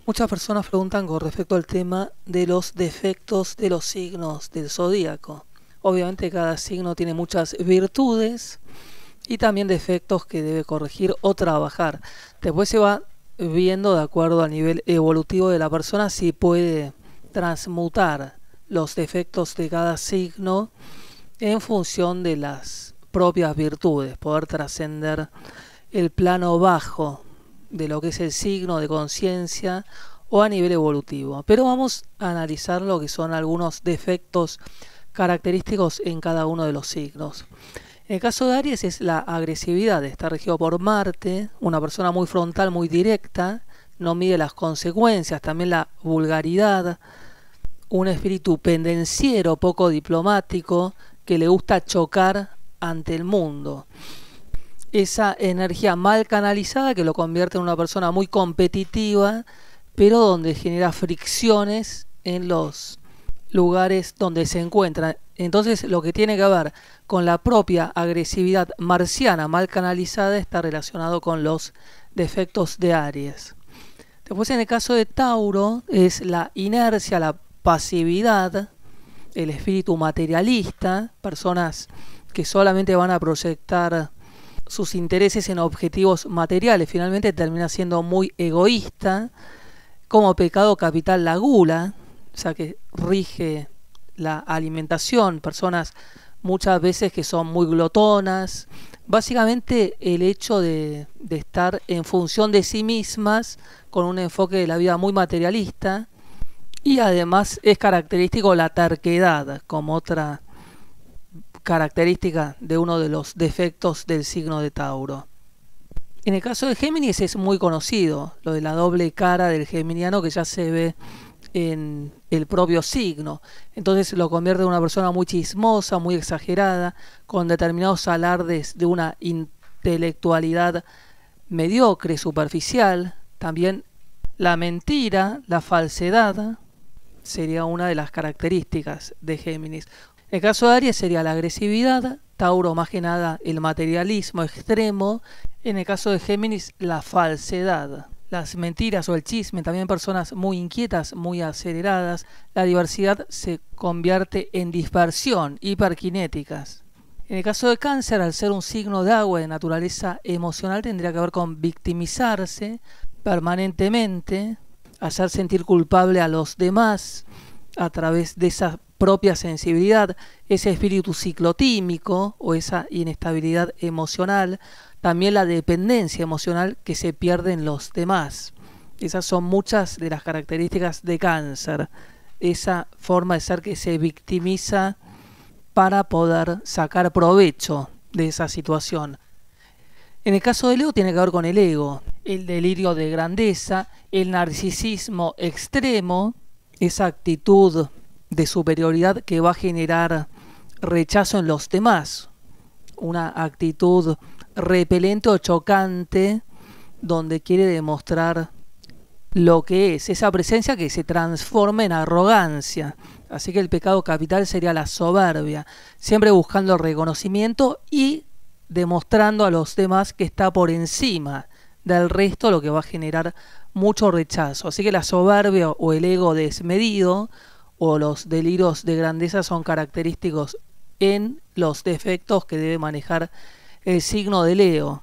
Muchas personas preguntan con respecto al tema de los defectos de los signos del zodíaco. Obviamente cada signo tiene muchas virtudes y también defectos que debe corregir o trabajar. Después se va viendo de acuerdo al nivel evolutivo de la persona si puede transmutar los defectos de cada signo en función de las propias virtudes, poder trascender el plano bajo de lo que es el signo de conciencia o a nivel evolutivo. Pero vamos a analizar lo que son algunos defectos característicos en cada uno de los signos. En el caso de Aries es la agresividad, está regido por Marte, una persona muy frontal, muy directa, no mide las consecuencias, también la vulgaridad, un espíritu pendenciero, poco diplomático, que le gusta chocar ante el mundo. Esa energía mal canalizada que lo convierte en una persona muy competitiva, pero donde genera fricciones en los lugares donde se encuentra. Entonces lo que tiene que ver con la propia agresividad marciana mal canalizada está relacionado con los defectos de Aries. Después en el caso de Tauro es la inercia, la pasividad, el espíritu materialista, personas que solamente van a proyectar sus intereses en objetivos materiales, finalmente termina siendo muy egoísta. Como pecado capital la gula, o sea que rige la alimentación, personas muchas veces que son muy glotonas, básicamente el hecho de estar en función de sí mismas con un enfoque de la vida muy materialista, y además es característico la terquedad como otra característica de uno de los defectos del signo de Tauro. En el caso de Géminis es muy conocido lo de la doble cara del geminiano que ya se ve en el propio signo. Entonces lo convierte en una persona muy chismosa, muy exagerada, con determinados alardes de una intelectualidad mediocre, superficial. También la mentira, la falsedad sería una de las características de Géminis. En el caso de Aries sería la agresividad, Tauro más que nada el materialismo extremo, en el caso de Géminis la falsedad, las mentiras o el chisme, también personas muy inquietas, muy aceleradas, la diversidad se convierte en dispersión, hiperkinéticas. En el caso de Cáncer, al ser un signo de agua de naturaleza emocional, tendría que ver con victimizarse permanentemente, hacer sentir culpable a los demás a través de esa propia sensibilidad, ese espíritu ciclotímico o esa inestabilidad emocional, también la dependencia emocional que se pierde en los demás. Esas son muchas de las características de Cáncer, esa forma de ser que se victimiza para poder sacar provecho de esa situación. En el caso de Leo tiene que ver con el ego, el delirio de grandeza, el narcisismo extremo, esa actitud de superioridad que va a generar rechazo en los demás, una actitud repelente o chocante donde quiere demostrar lo que es, esa presencia que se transforma en arrogancia. Así que el pecado capital sería la soberbia, siempre buscando el reconocimiento y demostrando a los demás que está por encima del resto, lo que va a generar mucho rechazo. Así que la soberbia o el ego desmedido o los delirios de grandeza son característicos en los defectos que debe manejar el signo de Leo.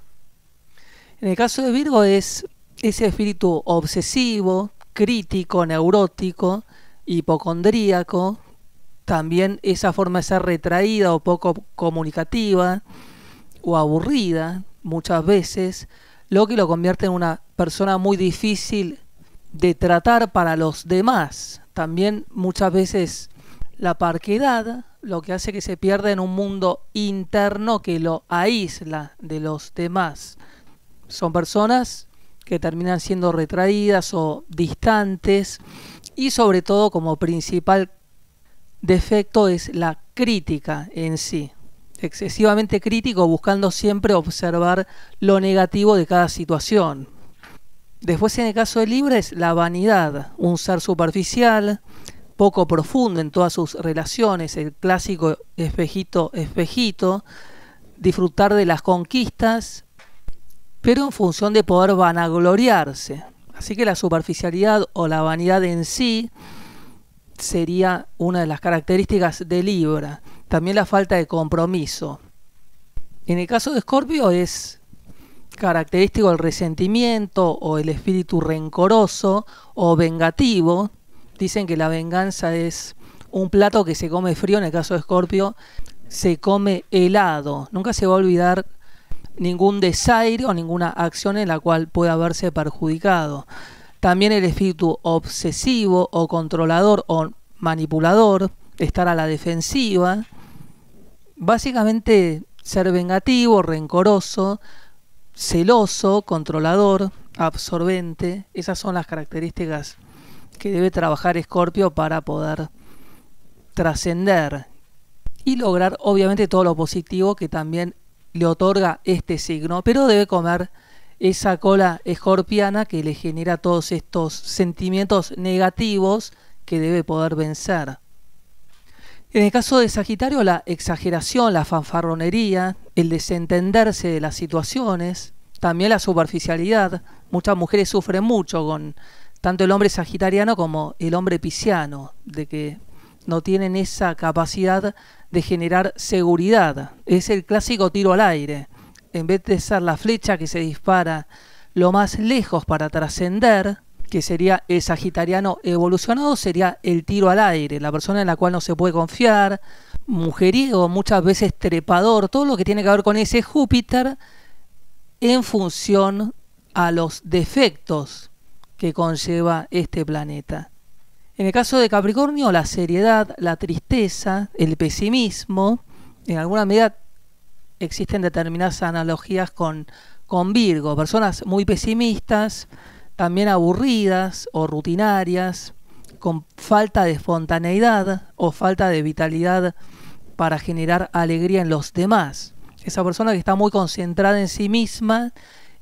En el caso de Virgo es ese espíritu obsesivo, crítico, neurótico, hipocondríaco, también esa forma de ser retraída o poco comunicativa o aburrida muchas veces, lo que lo convierte en una persona muy difícil de tratar para los demás. También muchas veces la parquedad, lo que hace que se pierda en un mundo interno que lo aísla de los demás. Son personas que terminan siendo retraídas o distantes y sobre todo como principal defecto es la crítica en sí. Excesivamente crítico, buscando siempre observar lo negativo de cada situación. Después en el caso de Libra es la vanidad, un ser superficial, poco profundo en todas sus relaciones, el clásico espejito, espejito, disfrutar de las conquistas, pero en función de poder vanagloriarse. Así que la superficialidad o la vanidad en sí sería una de las características de Libra. También la falta de compromiso. En el caso de Escorpio es característico el resentimiento o el espíritu rencoroso o vengativo. Dicen que la venganza es un plato que se come frío. En el caso de Escorpio se come helado. Nunca se va a olvidar ningún desaire o ninguna acción en la cual pueda verse perjudicado. También el espíritu obsesivo o controlador o manipulador, estar a la defensiva. Básicamente ser vengativo, rencoroso, celoso, controlador, absorbente. Esas son las características que debe trabajar Escorpio para poder trascender y lograr obviamente todo lo positivo que también le otorga este signo, pero debe comer esa cola escorpiana que le genera todos estos sentimientos negativos que debe poder vencer. En el caso de Sagitario, la exageración, la fanfarronería, el desentenderse de las situaciones, también la superficialidad. Muchas mujeres sufren mucho con tanto el hombre sagitariano como el hombre pisciano, de que no tienen esa capacidad de generar seguridad. Es el clásico tiro al aire. En vez de ser la flecha que se dispara lo más lejos para trascender, que sería el sagitariano evolucionado, sería el tiro al aire, la persona en la cual no se puede confiar, mujeriego, muchas veces trepador, todo lo que tiene que ver con ese Júpiter en función a los defectos que conlleva este planeta. En el caso de Capricornio, la seriedad, la tristeza, el pesimismo, en alguna medida existen determinadas analogías con Virgo, personas muy pesimistas, también aburridas o rutinarias, con falta de espontaneidad o falta de vitalidad para generar alegría en los demás. Esa persona que está muy concentrada en sí misma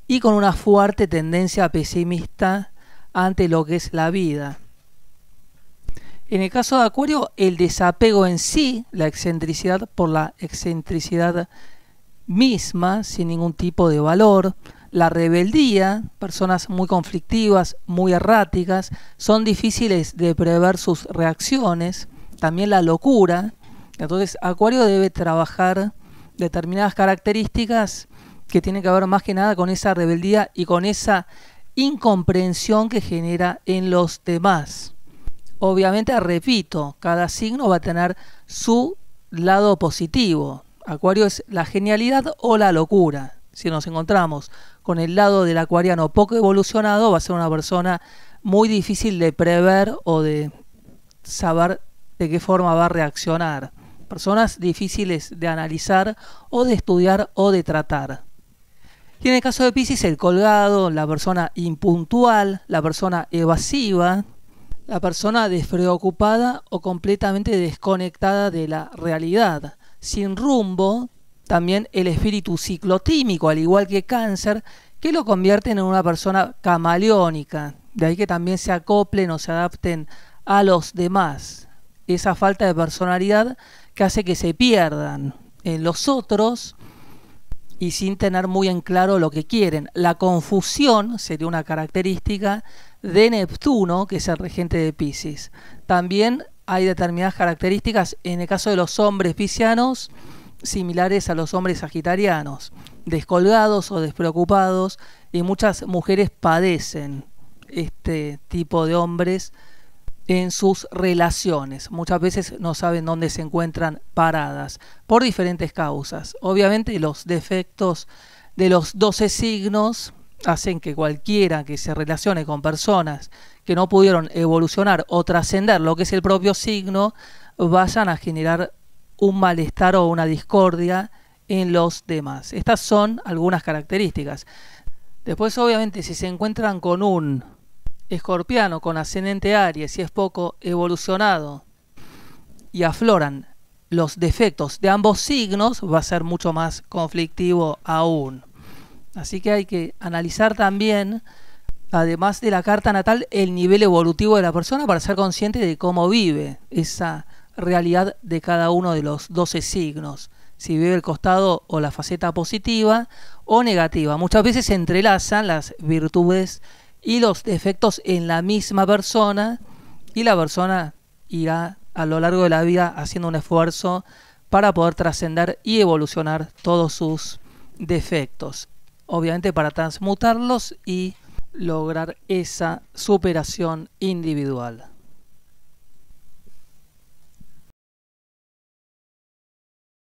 y con una fuerte tendencia pesimista ante lo que es la vida. En el caso de Acuario, el desapego en sí, la excentricidad por la excentricidad misma, sin ningún tipo de valor, la rebeldía, personas muy conflictivas, muy erráticas, son difíciles de prever sus reacciones, también la locura. Entonces Acuario debe trabajar determinadas características que tienen que ver más que nada con esa rebeldía y con esa incomprensión que genera en los demás. Obviamente, repito, cada signo va a tener su lado positivo. Acuario es la genialidad o la locura. Si nos encontramos con el lado del acuariano poco evolucionado, va a ser una persona muy difícil de prever o de saber de qué forma va a reaccionar. Personas difíciles de analizar o de estudiar o de tratar. Y en el caso de Piscis, el colgado, la persona impuntual, la persona evasiva, la persona despreocupada o completamente desconectada de la realidad, sin rumbo. También el espíritu ciclotímico, al igual que Cáncer, que lo convierten en una persona camaleónica. De ahí que también se acoplen o se adapten a los demás. Esa falta de personalidad que hace que se pierdan en los otros y sin tener muy en claro lo que quieren. La confusión sería una característica de Neptuno, que es el regente de Piscis. También hay determinadas características en el caso de los hombres piscianos similares a los hombres sagitarianos, descolgados o despreocupados, y muchas mujeres padecen este tipo de hombres en sus relaciones. Muchas veces no saben dónde se encuentran paradas por diferentes causas. Obviamente los defectos de los 12 signos hacen que cualquiera que se relacione con personas que no pudieron evolucionar o trascender lo que es el propio signo vayan a generar un malestar o una discordia en los demás. Estas son algunas características. Después, obviamente, si se encuentran con un escorpiano con ascendente Aries y es poco evolucionado y afloran los defectos de ambos signos, va a ser mucho más conflictivo aún. Así que hay que analizar también, además de la carta natal, el nivel evolutivo de la persona para ser consciente de cómo vive esa realidad de cada uno de los 12 signos. Si vive el costado o la faceta positiva o negativa. Muchas veces se entrelazan las virtudes y los defectos en la misma persona, y la persona irá a lo largo de la vida haciendo un esfuerzo para poder trascender y evolucionar todos sus defectos, obviamente para transmutarlos y lograr esa superación individual.